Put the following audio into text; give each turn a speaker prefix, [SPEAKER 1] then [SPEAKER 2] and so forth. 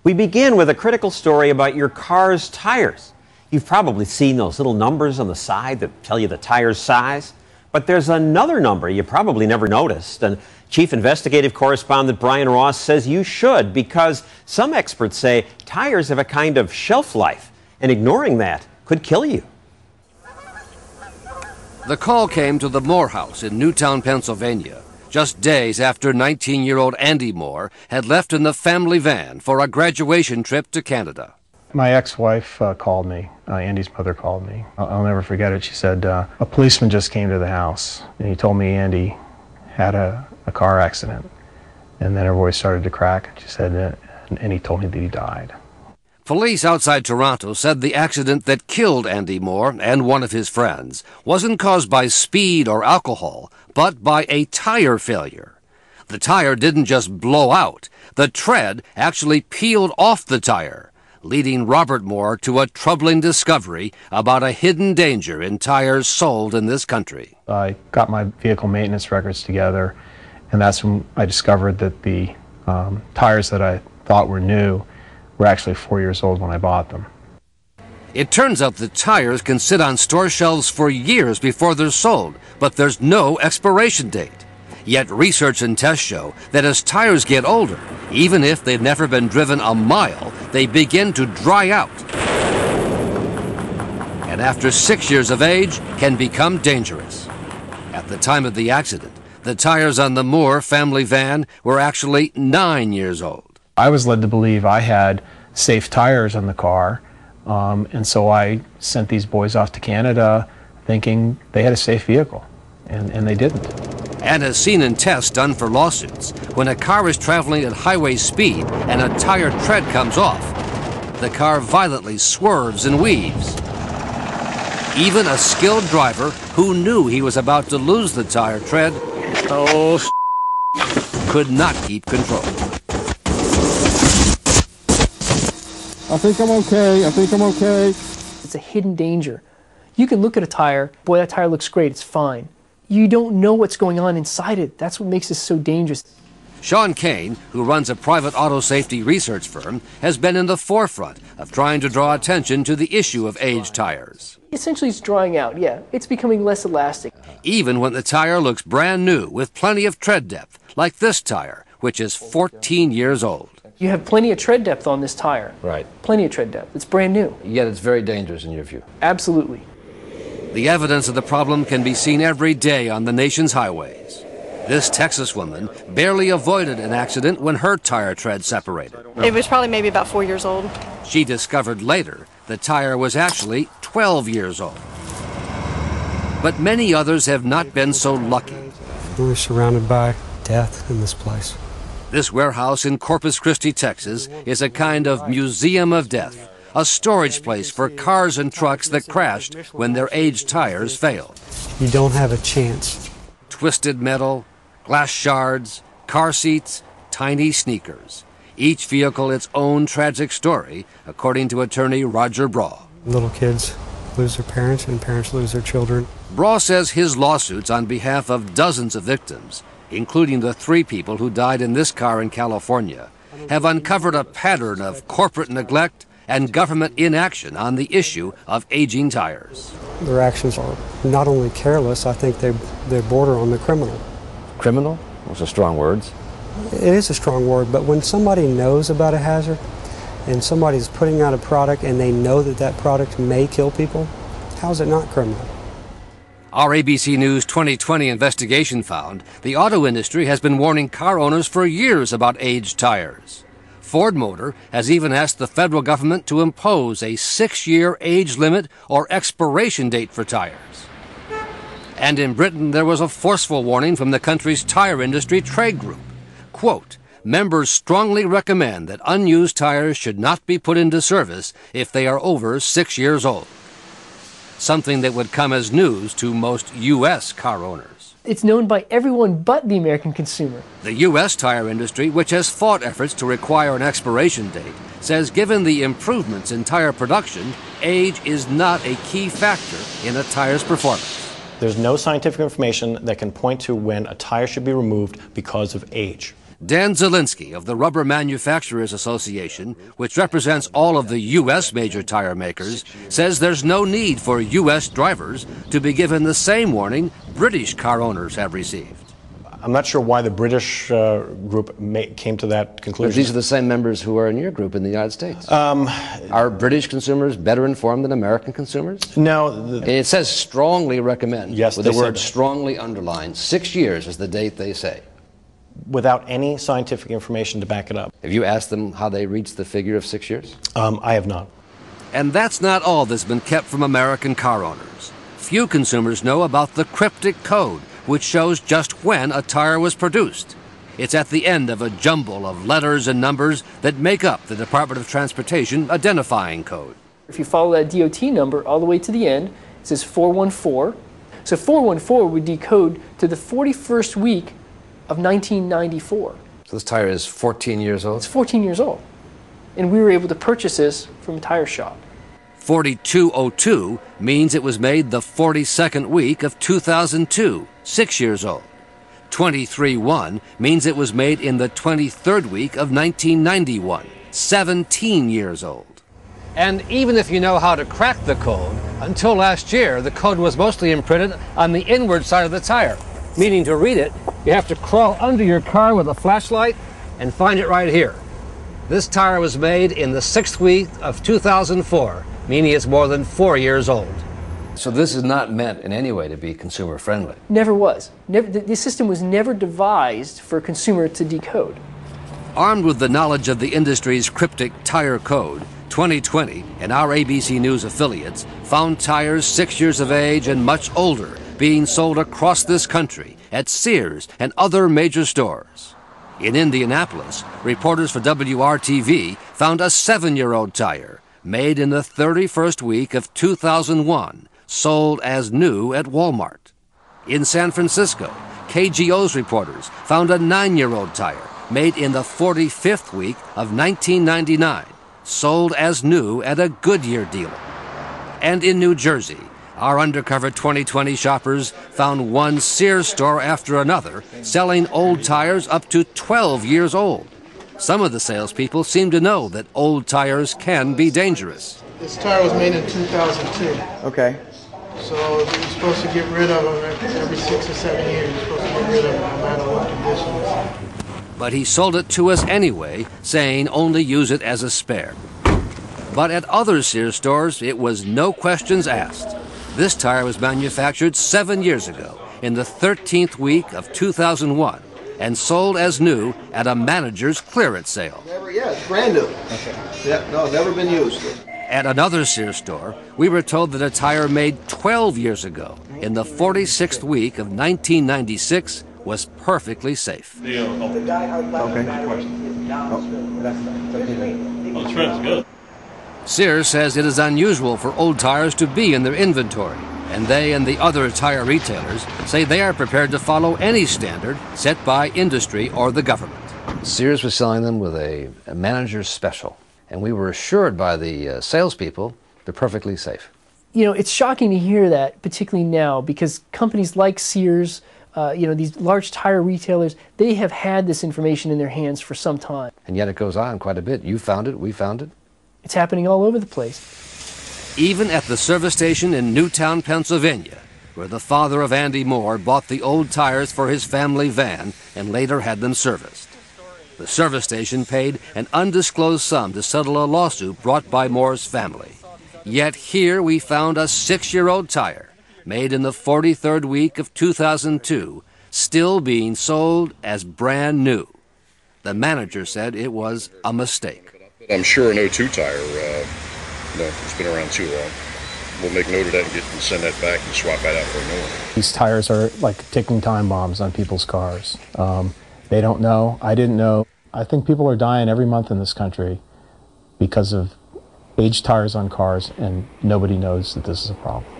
[SPEAKER 1] We begin with a critical story about your car's tires. You've probably seen those little numbers on the side that tell you the tire's size. But there's another number you probably never noticed. And Chief Investigative Correspondent Brian Ross says you should, because some experts say tires have a kind of shelf life, and ignoring that could kill you.
[SPEAKER 2] The call came to the Moore House in Newtown, Pennsylvania, just days after 19-year-old Andy Moore had left in the family van for a graduation trip to Canada.
[SPEAKER 3] My ex-wife called me. Andy's mother called me. I'll never forget it. She said, a policeman just came to the house, and he told me Andy had a car accident. And then her voice started to crack. She said, and he told me that he died.
[SPEAKER 2] Police outside Toronto said the accident that killed Andy Moore and one of his friends wasn't caused by speed or alcohol, but by a tire failure. The tire didn't just blow out. The tread actually peeled off the tire, leading Robert Moore to a troubling discovery about a hidden danger in tires sold in this country.
[SPEAKER 3] I got my vehicle maintenance records together, and that's when I discovered that the tires that I thought were new were actually 4 years old when I bought them.
[SPEAKER 2] It turns out that tires can sit on store shelves for years before they're sold, but there's no expiration date. Yet research and tests show that as tires get older, even if they've never been driven a mile, they begin to dry out. And after 6 years of age, can become dangerous. At the time of the accident, the tires on the Moore family van were actually 9 years old.
[SPEAKER 3] I was led to believe I had safe tires on the car, and so I sent these boys off to Canada thinking they had a safe vehicle, and they didn't.
[SPEAKER 2] And as seen in tests done for lawsuits, when a car is traveling at highway speed and a tire tread comes off, the car violently swerves and weaves. Even a skilled driver who knew he was about to lose the tire tread could not keep control.
[SPEAKER 4] I think I'm okay.
[SPEAKER 5] It's a hidden danger. You can look at a tire, boy, that tire looks great, it's fine. You don't know what's going on inside it. That's what makes it so dangerous.
[SPEAKER 2] Sean Kane, who runs a private auto safety research firm, has been in the forefront of trying to draw attention to the issue of aged tires.
[SPEAKER 5] Essentially, it's drying out, yeah. It's becoming less elastic.
[SPEAKER 2] Even when the tire looks brand new with plenty of tread depth, like this tire, which is 14 years old.
[SPEAKER 5] You have plenty of tread depth on this tire.
[SPEAKER 2] Right.
[SPEAKER 5] Plenty of tread depth. It's brand new.
[SPEAKER 2] Yet it's very dangerous in your view.
[SPEAKER 5] Absolutely.
[SPEAKER 2] The evidence of the problem can be seen every day on the nation's highways. This Texas woman barely avoided an accident when her tire tread separated.
[SPEAKER 6] It was probably maybe about 4 years old.
[SPEAKER 2] She discovered later the tire was actually 12 years old. But many others have not been so lucky.
[SPEAKER 7] We're surrounded by death in this place.
[SPEAKER 2] This warehouse in Corpus Christi, Texas, is a kind of museum of death, a storage place for cars and trucks that crashed when their aged tires failed.
[SPEAKER 7] You don't have a chance.
[SPEAKER 2] Twisted metal, glass shards, car seats, tiny sneakers. Each vehicle its own tragic story, according to attorney Roger Braw.
[SPEAKER 7] Little kids lose their parents and parents lose their children.
[SPEAKER 2] Braw says his lawsuits on behalf of dozens of victims, including the 3 people who died in this car in California, have uncovered a pattern of corporate neglect and government inaction on the issue of aging tires.
[SPEAKER 7] Their actions are not only careless, I think they border on the criminal.
[SPEAKER 8] Criminal? Those are strong words.
[SPEAKER 7] It is a strong word, but when somebody knows about a hazard and somebody's putting out a product and they know that that product may kill people, how is it not criminal?
[SPEAKER 2] Our ABC News 2020 investigation found the auto industry has been warning car owners for years about aged tires. Ford Motor has even asked the federal government to impose a 6-year age limit or expiration date for tires. And in Britain, there was a forceful warning from the country's tire industry trade group. Quote, members strongly recommend that unused tires should not be put into service if they are over 6 years old. Something that would come as news to most U.S. car owners.
[SPEAKER 5] It's known by everyone but the American consumer.
[SPEAKER 2] The U.S. tire industry, which has fought efforts to require an expiration date, says given the improvements in tire production, age is not a key factor in a tire's performance.
[SPEAKER 9] There's no scientific information that can point to when a tire should be removed because of age.
[SPEAKER 2] Dan Zielinski of the Rubber Manufacturers Association, which represents all of the U.S. major tire makers, says there's no need for U.S. drivers to be given the same warning British car owners have received.
[SPEAKER 9] I'm not sure why the British group came to that conclusion.
[SPEAKER 8] But these are the same members who are in your group in the United States. Are British consumers better informed than American consumers?
[SPEAKER 9] No.
[SPEAKER 8] It says strongly recommend.
[SPEAKER 9] Yes,
[SPEAKER 8] with
[SPEAKER 9] they
[SPEAKER 8] the word
[SPEAKER 9] said that.
[SPEAKER 8] Strongly underlined. 6 years is the date they say.
[SPEAKER 9] Without any scientific information to back it up.
[SPEAKER 8] Have you asked them how they reached the figure of 6 years?
[SPEAKER 9] I have not.
[SPEAKER 2] And that's not all that's been kept from American car owners. Few consumers know about the cryptic code, which shows just when a tire was produced. It's at the end of a jumble of letters and numbers that make up the Department of Transportation identifying code.
[SPEAKER 5] If you follow that DOT number all the way to the end, it says 414. So 414 would decode to the 41st week of 1994.
[SPEAKER 8] So this tire is 14 years old?
[SPEAKER 5] It's 14 years old. And we were able to purchase this from a tire shop.
[SPEAKER 2] 4202 means it was made the 42nd week of 2002, 6 years old. 231 means it was made in the 23rd week of 1991, 17 years old. And even if you know how to crack the code, until last year the code was mostly imprinted on the inward side of the tire. Meaning to read it, you have to crawl under your car with a flashlight and find it right here. This tire was made in the 6th week of 2004, meaning it's more than 4 years old.
[SPEAKER 8] So this is not meant in any way to be consumer friendly?
[SPEAKER 5] Never was. This system was never devised for a consumer to decode.
[SPEAKER 2] Armed with the knowledge of the industry's cryptic tire code, 2020 and our ABC News affiliates found tires 6 years of age and much older being sold across this country at Sears and other major stores. In Indianapolis, reporters for WRTV found a 7-year-old tire made in the 31st week of 2001, sold as new at Walmart. In San Francisco, KGO's reporters found a 9-year-old tire made in the 45th week of 1999, sold as new at a Goodyear dealer. And in New Jersey, our undercover 2020 shoppers found one Sears store after another selling old tires up to 12 years old. Some of the salespeople seem to know that old tires can be dangerous.
[SPEAKER 10] This tire was made in 2002.
[SPEAKER 11] Okay.
[SPEAKER 10] So you're supposed to get rid of them every 6 or 7 years. You're supposed to get rid of them no matter what conditions.
[SPEAKER 2] But he sold it to us anyway, saying only use it as a spare. But at other Sears stores, it was no questions asked. This tire was manufactured 7 years ago, in the 13th week of 2001, and sold as new at a manager's clearance sale.
[SPEAKER 11] It's brand new. Okay. Yeah, no, never been used.
[SPEAKER 2] At another Sears store, we were told that a tire made 12 years ago, in the 46th week of 1996, was perfectly safe.
[SPEAKER 11] Okay.
[SPEAKER 12] The trend's good.
[SPEAKER 2] Sears says it is unusual for old tires to be in their inventory, and they and the other tire retailers say they are prepared to follow any standard set by industry or the government.
[SPEAKER 8] Sears was selling them with a manager's special, and we were assured by the salespeople they're perfectly safe.
[SPEAKER 5] You know, it's shocking to hear that, particularly now, because companies like Sears, these large tire retailers, they have had this information in their hands for some time.
[SPEAKER 8] And yet it goes on quite a bit. You found it, we found it.
[SPEAKER 5] It's happening all over the place.
[SPEAKER 2] Even at the service station in Newtown, Pennsylvania, where the father of Andy Moore bought the old tires for his family van and later had them serviced. The service station paid an undisclosed sum to settle a lawsuit brought by Moore's family. Yet here we found a 6-year-old tire, made in the 43rd week of 2002, still being sold as brand new. The manager said it was a mistake.
[SPEAKER 13] I'm sure an 02 tire, it's been around too long. We'll make note of that and send that back and swap that out for a new one.
[SPEAKER 3] These tires are like ticking time bombs on people's cars. They don't know. I didn't know. I think people are dying every month in this country because of aged tires on cars, and nobody knows that this is a problem.